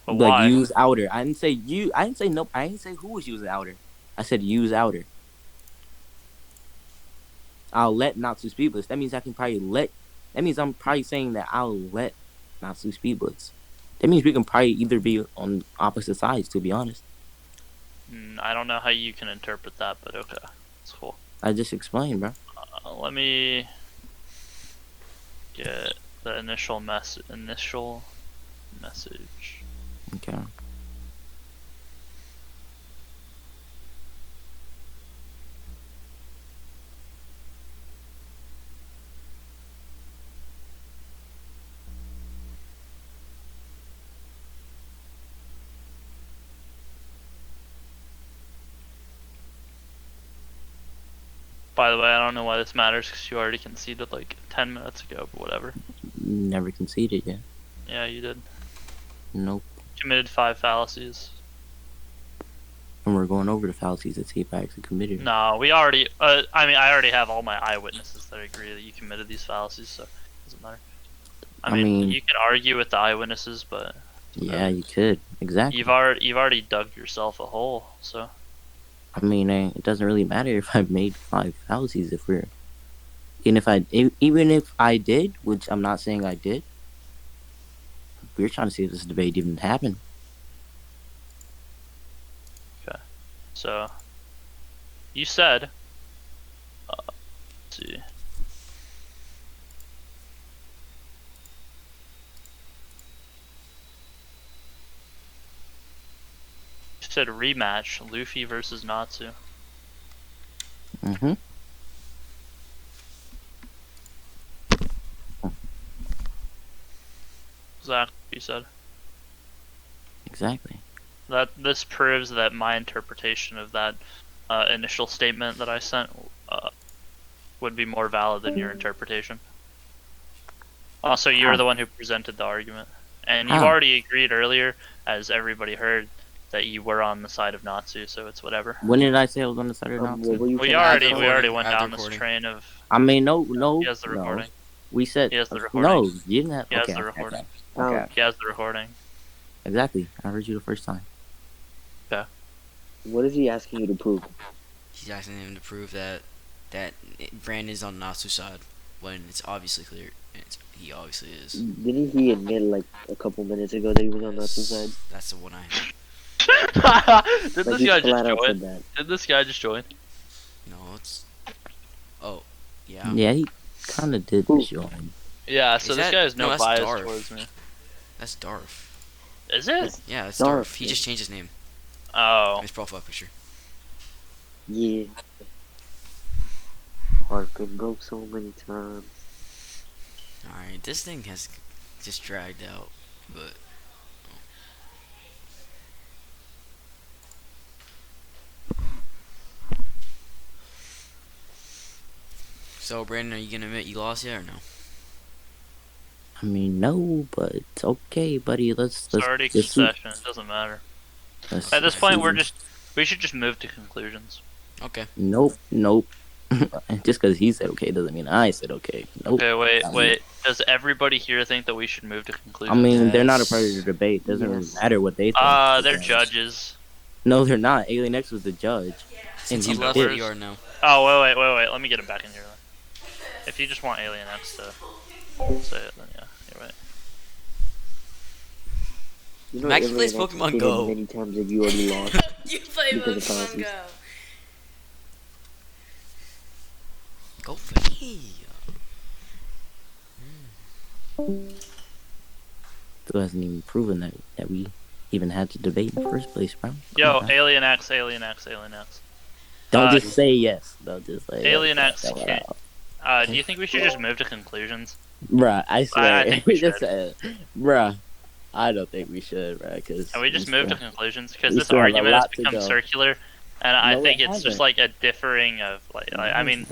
But Like why? use outer. I didn't say you. I didn't say no. I didn't say who was using outer. I said use outer. I'll let Natsu speed blitz. That means I can probably let. That means I'm probably saying that I'll let Natsu speed blitz. That means we can probably either be on opposite sides. To be honest, I don't know how you can interpret that, but okay, it's cool. I just explained, bro. Let me get the initial message. Okay. By the way, I don't know why this matters because you already conceded like 10 minutes ago, but whatever. Never conceded yet. Yeah, you did. Nope. Committed 5 fallacies. And we're going over the fallacies that Tape actually committed. No, we already. I mean, I already have all my eyewitnesses that agree that you committed these fallacies, so it doesn't matter. I mean, you can argue with the eyewitnesses, but yeah, you could exactly. You've already dug yourself a hole, so. I mean, it doesn't really matter if I made 5 fallacies if we're, and even if I did, which I'm not saying I did. We're trying to see if this debate even happened. Okay, so you said, let's see. You said rematch Luffy versus Natsu. Mm-hmm. Exactly what you said. Exactly. This proves that my interpretation of that initial statement that I sent would be more valid than your interpretation. Also, you're the one who presented the argument, and you already agreed earlier, as everybody heard, that you were on the side of Natsu, so it's whatever. When did I say I was on the side of Natsu? We already went down this train of. I mean, no. He has the recording. We said he has the recording. No, you didn't have. He has the recording. Okay. He has the recording. Exactly. I heard you the first time. Okay. What is he asking you to prove? He's asking him to prove that Brandon is on Natsu's side when it's obviously clear. He obviously is. Didn't he admit like a couple minutes ago that he was on Natsu's side? That's the one I. Did this guy just join? Did this guy just join? No, it's. Oh, yeah. Yeah, he kind of did join. Yeah, so this guy has no bias towards me. That's Darth. Is it? Yeah, it's Darth. He just changed his name. Oh. His profile picture. Yeah. Heart been broke so many times. Alright, this thing has just dragged out, but. So, Brandon, are you gonna admit you lost yet or no? I mean, no, but it's okay, buddy. Let's already concession. It doesn't matter. At this point, we should just move to conclusions. Okay. Nope. Just because he said okay doesn't mean I said okay. Nope. Okay, wait. Does everybody here think that we should move to conclusions? I mean, they're not a part of the debate. Doesn't really matter what they think. They're judges. No, they're not. Alien X was the judge. And he left where you are now. Oh, wait. Let me get him back in here then. If you just want Alien X to say it, then yeah, you're right. You know, Max plays Pokemon Go. Many times that you already lost. You play Pokemon Go. Go for me. Still hasn't even proven that we even had to debate in the first place, bro. Yo, Alien X. Don't just say yes. Don't just say Alien X. Do you think we should just move to conclusions? Bruh, I swear. I think we should. Bruh, I don't think we should, bruh. Can we just move to conclusions? Because this argument has become circular, and I think it's just like a differing of I mean,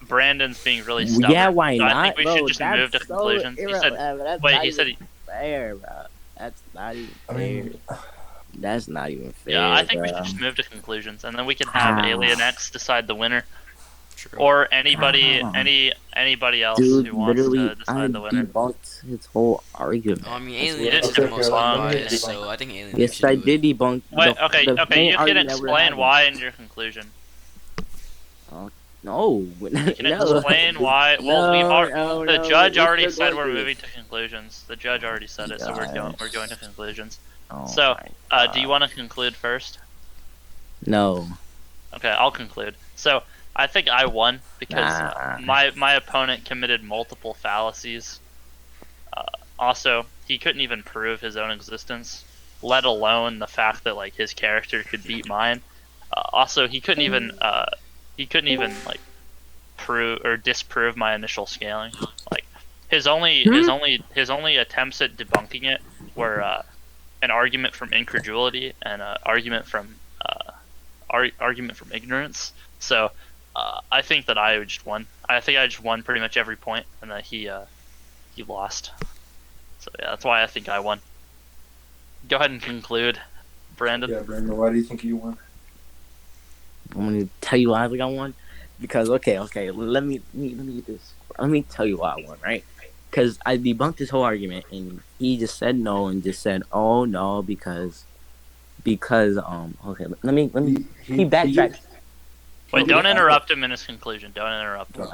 Brandon's being really stubborn. Yeah, why not? I think we should just move to conclusions. He said. Fair, bro. That's not even fair. That's not even fair. Yeah, I think we should just move to conclusions, and then we can have Alien X decide the winner. True. or anybody Ah. anybody else Dude, who wants literally, to I decide the winner. debunked his whole argument. I mean, That's Alien didn't is the debunk most it. unbiased, so I think Alien Yes, should I do it. did debunk. Wait, the, okay, the okay, main you can argument that we're explain having. why in your conclusion. No, You can no. explain why. Well, we No, are. no, The no, judge we're already still said going we're through moving this. to conclusions. The judge already said it, so we're going to conclusions. Oh So, my do you God. want to conclude first? No. Okay, I'll conclude. So, I think I won because Nah. my opponent committed multiple fallacies. Also, he couldn't even prove his own existence, let alone the fact that like his character could beat mine. Also, he couldn't even like prove or disprove my initial scaling. Like his only attempts at debunking it were an argument from incredulity and an argument from ignorance. So I think that I just won. I think I just won pretty much every point, and that he lost. So yeah, that's why I think I won. Go ahead and conclude, Brandon. Yeah, Brandon, why do you think you won? I'm gonna tell you why I think I won. Because okay, let me get this. Let me tell you why I won, right? Because I debunked his whole argument, and he just said no, and just said, "Oh no," because okay, let me he backtracked. Wait, don't interrupt him in his conclusion. Don't interrupt him.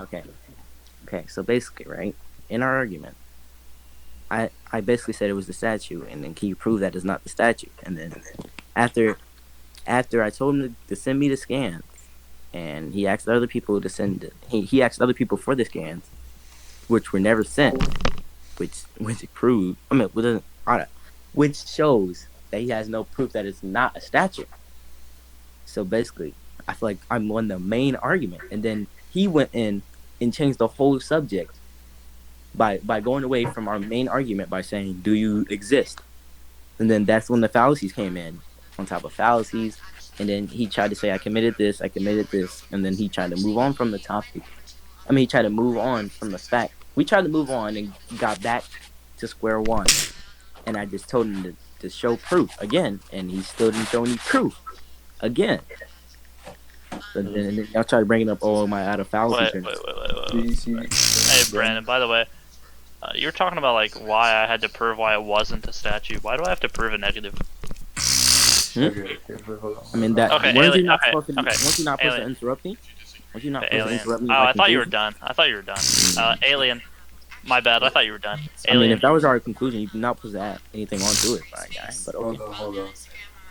Okay. So basically, right, in our argument, I basically said it was the statue, and then can you prove that it's not the statue? And then after I told him to send me the scans, and he asked other people to send it. He asked other people for the scans, which were never sent, which proved. Which shows that he has no proof that it's not a statue. So basically, I feel like I won the main argument, and then he went in and changed the whole subject by going away from our main argument by saying, "Do you exist?" And then that's when the fallacies came in, on top of fallacies. And then he tried to say, I committed this. And then he tried to move on from the topic. I mean, he tried to move on from the fact. We tried to move on and got back to square one. And I just told him to show proof again. And he still didn't show any proof again. So then y'all tried bringing up, oh, am I out of fallacies? Wait. Hey, Brandon, by the way, you were talking about like why I had to prove why it wasn't a statue. Why do I have to prove a negative? Okay, hold on. I mean, that. Okay, Weren't you Alien, not okay, supposed to? okay. Weren't you not supposed to Alien. interrupt me? Weren't you not Okay, supposed to Alien. interrupt me? Oh, with I thought you were conclusion? done. I thought you were done. Alien. My bad. I thought you were done. I mean, Alien. if that was our conclusion, you're not supposed to add anything onto it, my guy. But okay. Hold on.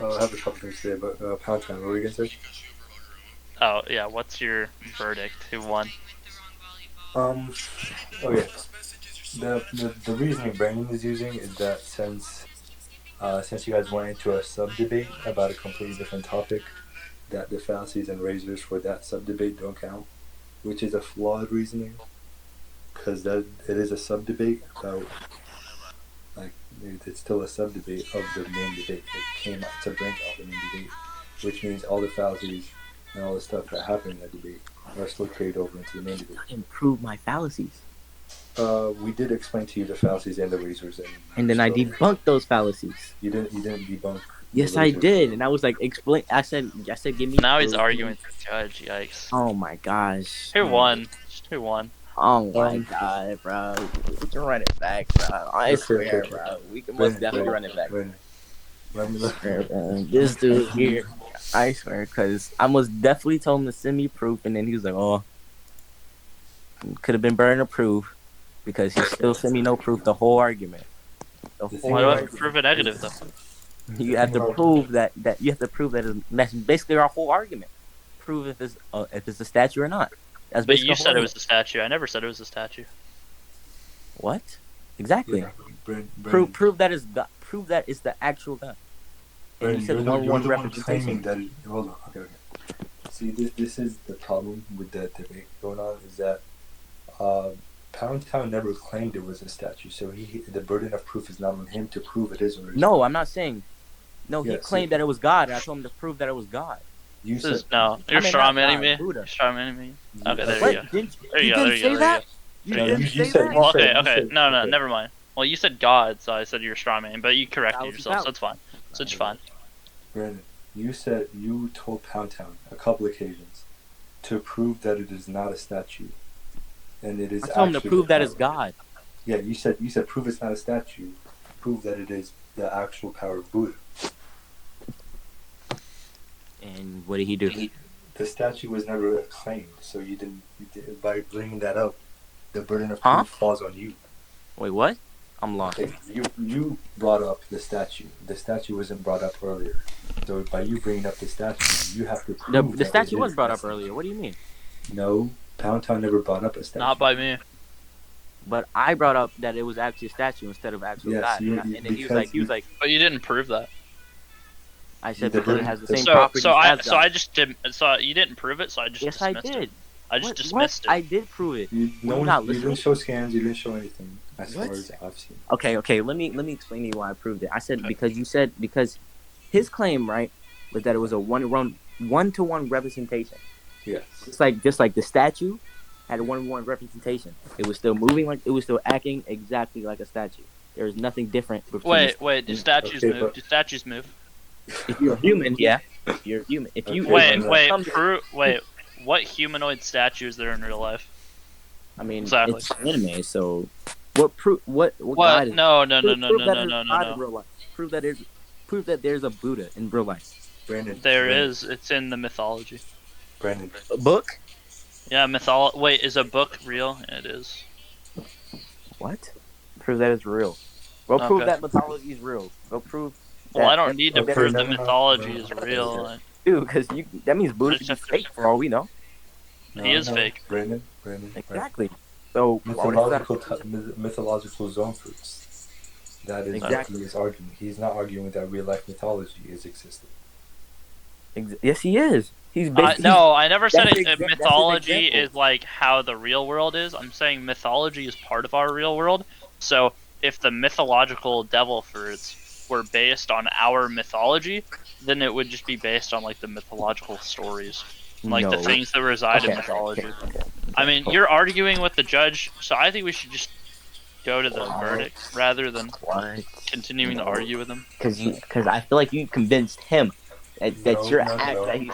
I have a couple things today, but PoundTown, what were you gonna say? Oh yeah. What's your verdict? Who won? Okay. The reasoning Brandon is using is that since you guys went into a sub debate about a completely different topic, that the fallacies and razors for that sub debate don't count, which is a flawed reasoning, because it is a sub debate. So, like, it's still a sub debate of the main debate. It came out to branch off the main debate, which means all the fallacies and all the stuff that happened in that debate are still carried over into the main debate. Improve my fallacies. We did explain to you the fallacies and the razors, And then I debunked those fallacies. You didn't debunk. Yes, I did, and I was like, explain. I said, give me. Now he's proof. arguing with the judge. Yikes. Oh my gosh. Who won? Who won? Oh my god, bro. We can run it back, bro. I swear, bro. We can most definitely run it back. This dude here, I swear, because I most definitely told him to send me proof, and then he was like, oh, could have been burning a proof, because he still sent me no proof the whole argument. Why do I have to prove a negative though? You have to prove that that's basically our whole argument. Prove if it's a statue or not. That's But basically you said it was a statue. I never said it was a statue. What? Exactly. Yeah, Prove that is the actual gun. And you said one representation. That hold on. Okay. See, this is the problem with that debate going on, is that PoundTown never claimed it was a statue, so the burden of proof is not on him to prove it is or is. No, I'm not saying. No, he Yeah, claimed that it was God, and I told him to prove that it was God. You said No, you're not strawmanning God, me. Buddha. You're strawmanning me. Okay, there What? you go. Didn't There you you go, didn't there you say go, that? there You you go. didn't you say said- that? Well, you okay. said- No, okay. never mind. Well, you said God, so I said you're strawman, but you corrected That was yourself, so valid. it's fine. So it's fine. Brandon, you told PoundTown a couple occasions to prove that it is not a statue, and it is. I told him to actually prove that the it's power. God. Yeah, you said prove it's not a statue. Prove that it is the actual power of Buddha. And what did he do? The statue was never claimed, so you didn't. By bringing that up, the burden of Huh? proof falls on you. Wait, what? I'm lost. Okay, you brought up the statue. The statue wasn't brought up earlier. So by you bringing up the statue, you have to prove The that statue it was is brought that up earlier. What do you mean? No, Poundtown never brought up a statue. Not by me. But I brought up that it was actually a statue instead of actual Yes, God. you- And then he because was like, But you didn't prove that. I said The because it burden- has the the- same So properties so I as God. just did. So you didn't prove it. So I just Yes, I dismissed did. it. I just What? dismissed I it. did prove it. You, Were you not you listening? didn't show scans. You didn't show anything, as What? far as I've seen. Okay. Let me explain to you why I proved it. I said because his claim, right, was that it was a one-to-one representation. Yes. Just like the statue had a one-to-one representation. It was still moving it was still acting exactly like a statue. There was nothing different between. Wait. Do statues Okay, move? but- Do statues move? If you're a human, yeah. If you're a human, if you Okay, Wait. What humanoid statue is there in real life? I mean, Exactly. it's anime, so what proof? What God What? is? No. Prove that there's God in real life. Prove that there's a Buddha in real life. Brandon. There Brandon, is. It's in the mythology. Brandon. A book? Yeah, Wait, is a book real? It is. What? Prove that it's real. Go prove Okay. that mythology is real. Go prove. Well, that- I don't need to Okay, prove no, the no, no, mythology no, is no, real. okay. Dude, because that means Buddha I is just have to- fake for all we know. He is fake. Brandon. Exactly. So why would it Mythological zone fruits. That is Exactly. what he is arguing. He's not arguing that real life mythology is existing. Yes, he is. He's No, I never said that's it. that's his Mythology example. is like how the real world is. I'm saying mythology is part of our real world. So if the mythological devil fruits were based on our mythology, then it would just be based on like the mythological stories, like the No. things that reside in mythology. Okay. I mean, you're arguing with the judge, so I think we should just go to the verdict rather than What? continuing to argue with him. Because I feel like you convinced him that your No, act no. that he's.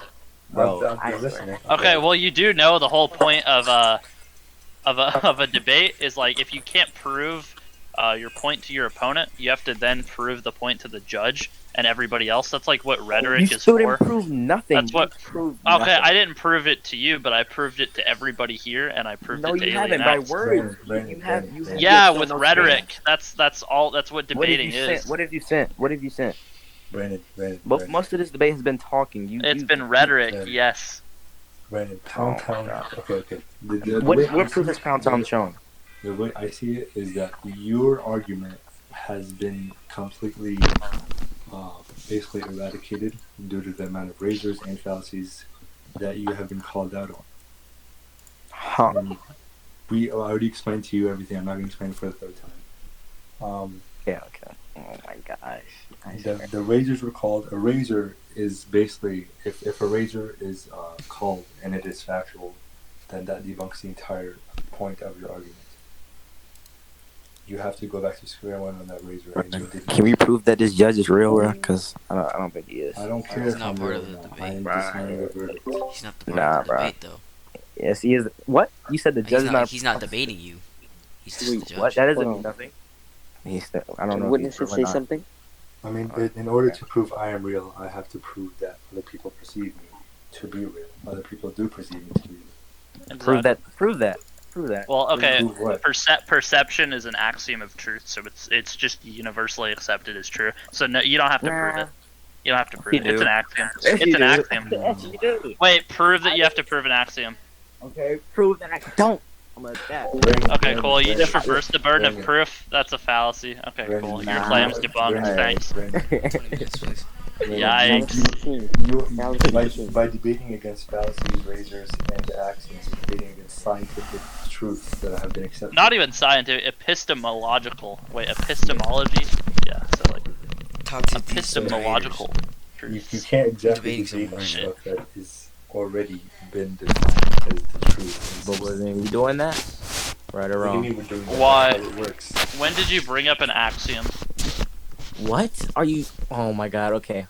Bro, I'm listening. Okay, well you do know the whole point of a debate is like if you can't prove your point to your opponent, you have to then prove the point to the judge and everybody else. That's like what rhetoric You is still for. didn't prove nothing. That's what- You proved Okay, nothing. I didn't prove it to you, but I proved it to everybody here, and I proved No, it to you Alien haven't. By X. words. Brandon, You have. Brandon. Yeah, you with have rhetoric. That's all. That's what What have debating you is. sent? What have you sent? Brandon. But most of this debate has been talking. It's been rhetoric. Yeah. Yes. Brandon, Oh, Poundtown. God. Okay. The What way I proof see has Poundtown shown? The way I see it is that your argument has been completely, basically eradicated due to the amount of razors and fallacies that you have been called out on. Huh? And I already explained to you everything. I'm not going to explain it for the third time. Yeah. Okay. Oh my gosh. The razors were called. A razor is basically if a razor is called and it is factual, then that debunks the entire point of your argument. You have to go back to square one on that razor. And you didn't. Can we prove that this judge is real, bro? Because I don't think he is. I don't care He's if not I'm part real of or the not. debate. I am Right. just signing a verdict. He's not the part Nah, of the bruh. debate, though. Yes, he is. What? You said the judge is not. He's not debating you. He's just the Wait, judge. what? That doesn't Hold mean on. nothing. I don't know. Wouldn't if it he's real say or not. something? I mean, in order to prove I am real, I have to prove that other people perceive me to be real. Other people do perceive me to be real. Prove that. Well, okay. Prove what? Perception is an axiom of truth, so it's just universally accepted as true. So no, you don't have to prove it. You don't have to prove You it. It's do. an axiom. Yes, It's you an do. axiom. Yes, you do. Wait, prove that you have to prove an axiom. Okay, prove that I don't. I'm like that. Okay, cool. You just Brandon, reverse the burden of Brandon. proof. That's a fallacy. Okay, Brandon, cool. Your nah. claim's debunked. Brandon, Thanks. Brandon, 20 minutes, please. Yikes. By debating against fallacies, razors, and axioms, you're debating against scientific truths that have been accepted. Not even scientific. Epistemological. Wait, epistemology? Yeah, so like Top 10 epistemological You truth. can't exactly Debating debate on some stuff that is already been defined as the truth. But wasn't we doing that? Right or What do you wrong? mean we're doing that? Why? That's how it works. When did you bring up an axiom? What are you? Oh my god. Okay.